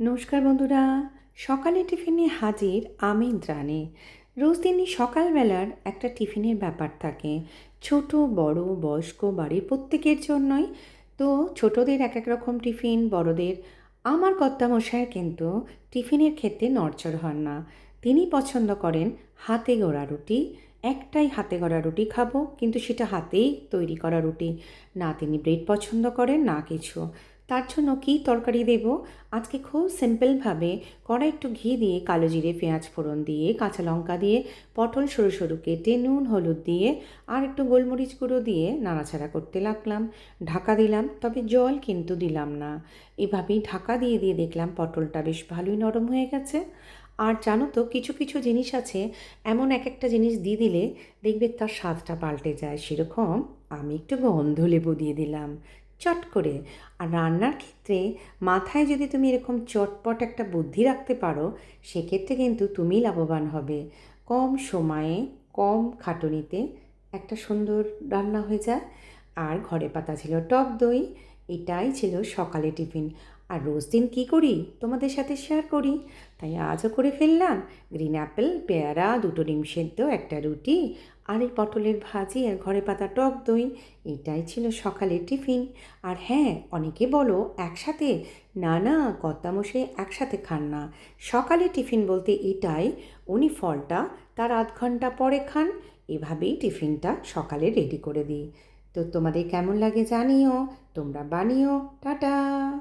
নমস্কার বন্ধুরা, সকালে টিফিনে হাজির আমি ইন্দ্রাণী। রোজ দিনই সকালবেলার একটা টিফিনের ব্যাপার থাকে, ছোট বড় বয়স্ক বাড়ির প্রত্যেকের জন্যই। তো ছোটদের এক এক রকম টিফিন, বড়দের। আমার কর্তামশাই কিন্তু টিফিনের ক্ষেত্রে নড়চড় হন না। তিনি পছন্দ করেন হাতে গড়া রুটি। একটাই হাতে গড়া রুটি খাবো, কিন্তু সেটা হাতেই তৈরি করা রুটি। না তিনি ব্রেড পছন্দ করেন, না কিছু। তার জন্য কী তরকারি দেব? আজকে খুব সিম্পলভাবে কড়াই একটু ঘি দিয়ে, কালো জিরে পেঁয়াজ ফোড়ন দিয়ে, কাঁচা লঙ্কা দিয়ে, পটল সরু সরু কেটে, নুন হলুদ দিয়ে আর একটু গোলমরিচ গুঁড়ো দিয়ে নাড়াচাড়া করতে লাগলাম। ঢাকা দিলাম, তবে জল কিন্তু দিলাম না। এভাবেই ঢাকা দিয়ে দিয়ে দেখলাম পটলটা বেশ ভালোই নরম হয়ে গেছে। আর জানো তো, কিছু কিছু জিনিস আছে, এমন এক একটা জিনিস দিয়ে দিলে দেখবে তার স্বাদটা পাল্টে যায়। সেরকম আমি একটু গন্ধলেবু দিয়ে দিলাম চট করে। আর রান্নার ক্ষেত্রে মাথায় যদি তুমি এরকম চটপট একটা বুদ্ধি রাখতে পারো, সেক্ষেত্রে কিন্তু তুমি লাভবান হবে। কম সময়ে, কম খাটুনিতে একটা সুন্দর রান্না হয়ে যায়। আর ঘরে পাতা ছিল টক দই। এটাই ছিল সকালে টিফিন। আর রোজ দিন কী করি তোমাদের সাথে শেয়ার করি, তাই আজও করে ফেললাম। গ্রিন অ্যাপেল, পেয়ারা, দুটো ডিম সেদ্ধ, একটা রুটি, আর এই পটলের ভাজি, আর ঘরে পাতা টক দই। এটাই ছিল সকালের টিফিন। আর হ্যাঁ, অনেকে বলো একসাথে, না না, কর্তামশাই একসাথে খান না। সকালে টিফিন বলতে এটাই, উনি ফলটা তার আধ ঘন্টা পরে খান। এভাবেই টিফিনটা সকালে রেডি করে দিই। তো তোমাদের কেমন লাগে জানিও, তোমরা বানিও। টাটা।